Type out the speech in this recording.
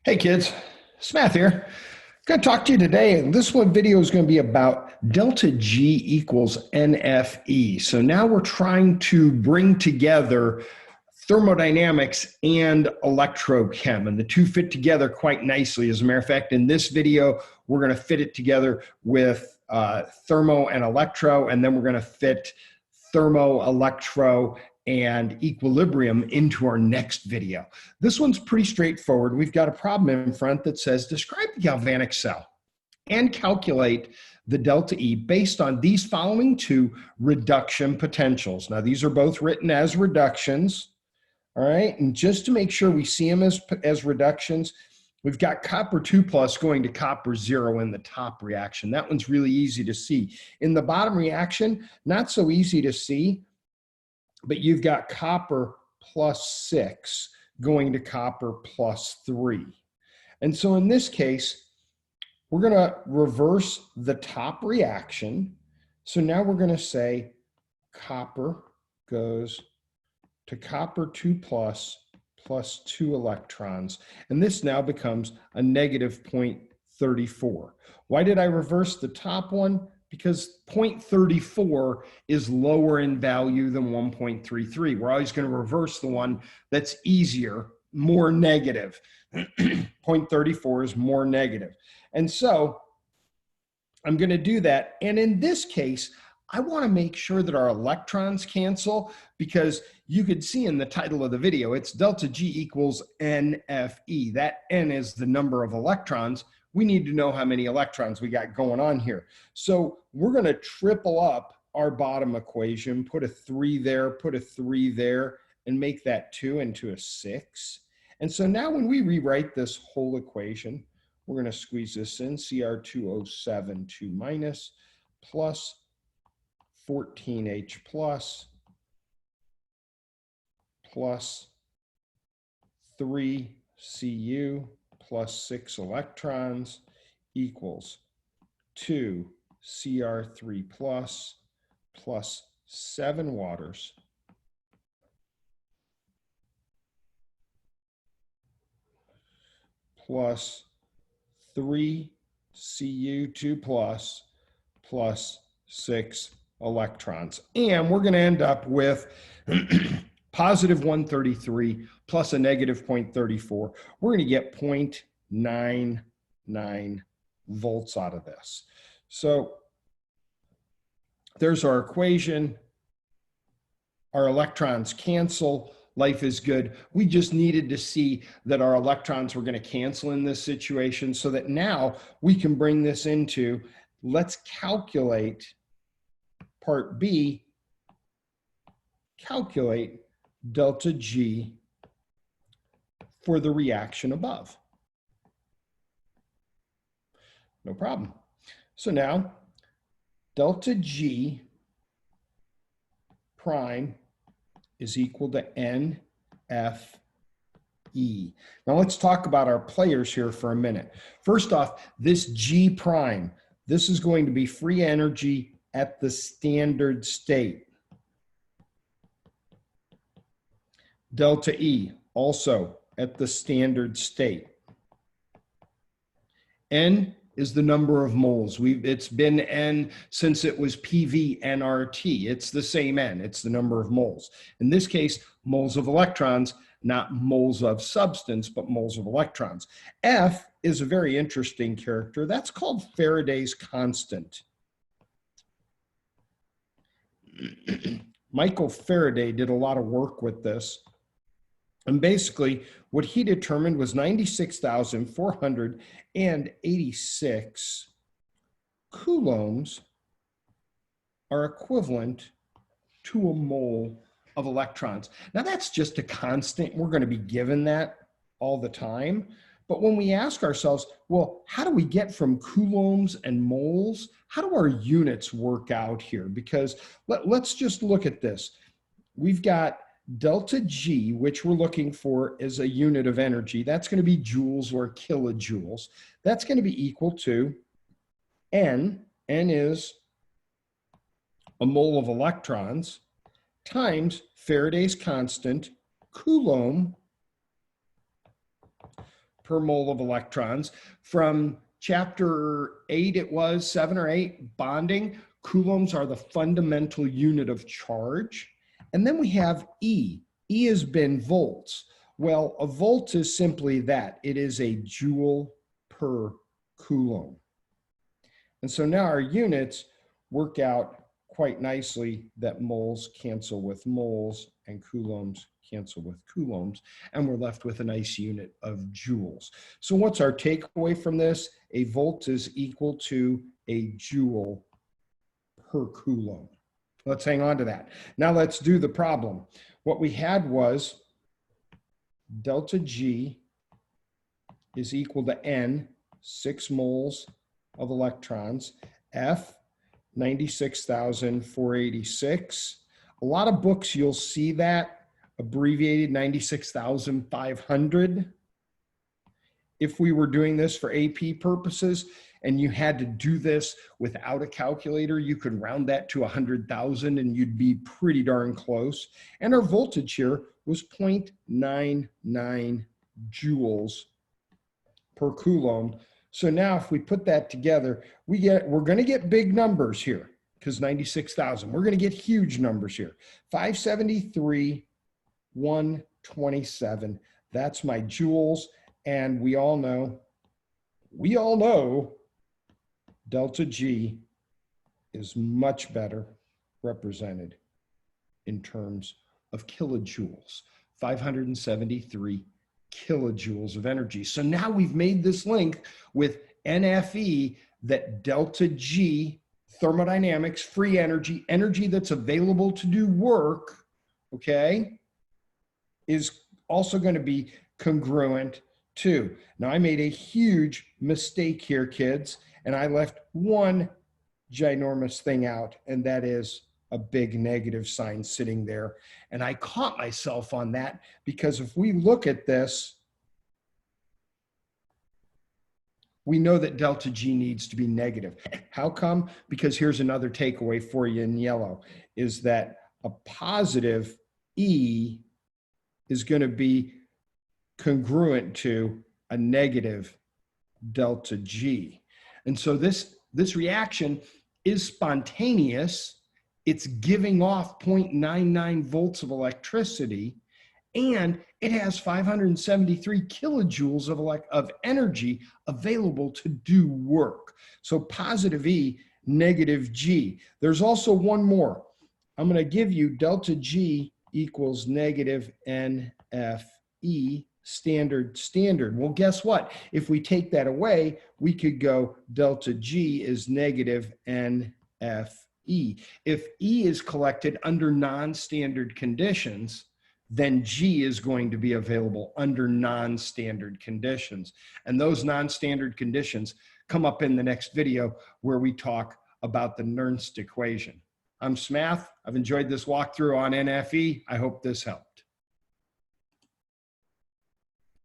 Hey kids, Smath here. Going to talk to you today, and this one video is going to be about delta G equals nFE. So now we're trying to bring together thermodynamics and electrochem, and the two fit together quite nicely. As a matter of fact, in this video, we're going to fit it together with thermo and electro, and then we're going to fit thermo, electro, and equilibrium into our next video. This one's pretty straightforward. We've got a problem in front that says describe the galvanic cell and calculate the delta E based on these following two reduction potentials. Now, these are both written as reductions, all right? And just to make sure we see them as reductions, we've got copper 2 plus going to copper 0 in the top reaction. That one's really easy to see. In the bottom reaction, not so easy to see, but you've got copper plus 6 going to copper plus 3. And so in this case, we're going to reverse the top reaction. So now we're going to say copper goes to copper 2 plus 2 electrons. And this now becomes a negative 0.34. Why did I reverse the top one? Because 0.34 is lower in value than 1.33. We're always going to reverse the one that's easier, more negative. 0.34 is more negative. And so I'm going to do that. And in this case, I want to make sure that our electrons cancel, because you could see in the title of the video, it's delta G equals nFE. That N is the number of electrons. We need to know how many electrons we got going on here. So we're going to triple up our bottom equation, put a 3 there, put a 3 there, and make that 2 into a 6. And so now when we rewrite this whole equation, we're going to squeeze this in, Cr2O7 2 minus plus 14H plus 3Cu plus 6 electrons equals 2 Cr3 plus 7 waters plus 3 Cu2 plus 6 electrons. And we're going to end up with positive 133 plus a negative 0.34. We're going to get 0.99 volts out of this. So there's our equation. Our electrons cancel. Life is good. We just needed to see that our electrons were going to cancel in this situation, so that now we can bring this into, let's calculate part B, calculate delta G for the reaction above. No problem. So now delta G prime is equal to nFE. Now let's talk about our players here for a minute. First off, this G prime, this is going to be free energy at the standard state. Delta E, also at the standard state. N is the number of moles. It's been N since it was PV nRT. It's the same N. It's the number of moles. In this case, moles of electrons, not moles of substance, but moles of electrons. F is a very interesting character. That's called Faraday's constant. Michael Faraday did a lot of work with this. And basically, what he determined was 96,486 coulombs are equivalent to a mole of electrons. Now, that's just a constant. We're going to be given that all the time. But when we ask ourselves, well, how do we get from coulombs and moles? How do our units work out here? Because let's just look at this. We've got delta G, which we're looking for as a unit of energy. That's going to be joules or kilojoules. That's going to be equal to N. N is a mole of electrons times Faraday's constant, Coulomb, per mole of electrons. From chapter 8, it was 7 or 8, bonding. Coulombs are the fundamental unit of charge. And then we have E. E has been volts. Well, a volt is simply that. It is a joule per coulomb. And so now our units work out quite nicely that moles cancel with moles and coulombs cancel with coulombs, and we're left with a nice unit of joules. So what's our takeaway from this? A volt is equal to a joule per coulomb. Let's hang on to that. Now let's do the problem. What we had was delta G is equal to N, 6 moles of electrons, F, 96,486. A lot of books you'll see that abbreviated 96,500. If we were doing this for AP purposes and you had to do this without a calculator, you could round that to 100,000 and you'd be pretty darn close. And our voltage here was 0.99 joules per coulomb. So now if we put that together, we're going to get big numbers here because 96,000. We're going to get huge numbers here. 573, 127. That's my joules. And we all know delta G is much better represented in terms of kilojoules, 573 kilojoules of energy. So now we've made this link with nFE that delta G, thermodynamics, free energy, energy that's available to do work, okay, is also going to be congruent to. Now I made a huge mistake here, kids, and I left one ginormous thing out, and that is a big negative sign sitting there. And I caught myself on that because if we look at this, we know that delta G needs to be negative. How come? Because here's another takeaway for you in yellow, is that a positive E is going to be congruent to a negative delta G. And so this reaction is spontaneous. It's giving off 0.99 volts of electricity, and it has 573 kilojoules of energy available to do work. So positive E, negative G. There's also one more. I'm going to give you delta G equals negative nFE standard. Well, guess what? If we take that away, we could go delta G is negative nFE. If E is collected under non-standard conditions, then G is going to be available under non-standard conditions. And those non-standard conditions come up in the next video where we talk about the Nernst equation. I'm Smath. I've enjoyed this walkthrough on nFE. I hope this helped.